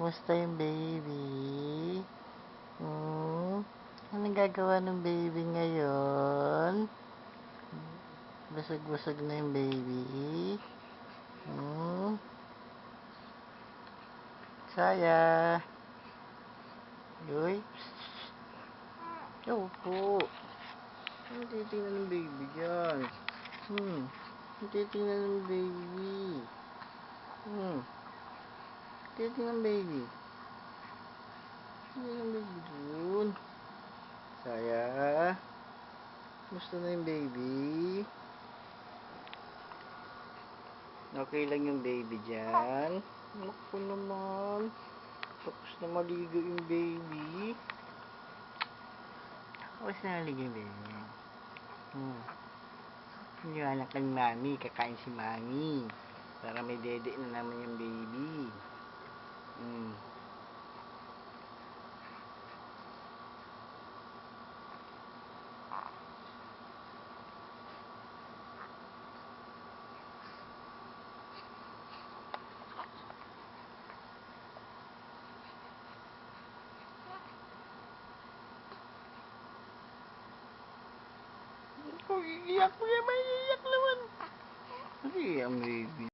Kumusta yung baby? Anong gagawa ng baby ngayon? Busog-busog na yung baby. Saya. Uy. Opo. Ang titingnan ng baby dyan. Ang titingnan ng baby. Titingnan ng baby. Titingnan ng baby dun. Saya. Gusto na yung baby. Okay lang yung baby dyan. Naku naman. Tapos na maligo yung baby. Tapos na maligo yung baby. Hindi anak ng mami. Kakain si mami. Para may dede na naman yung baby. Kung iiyak mo yan, maiiyak naman. Ay, ang baby.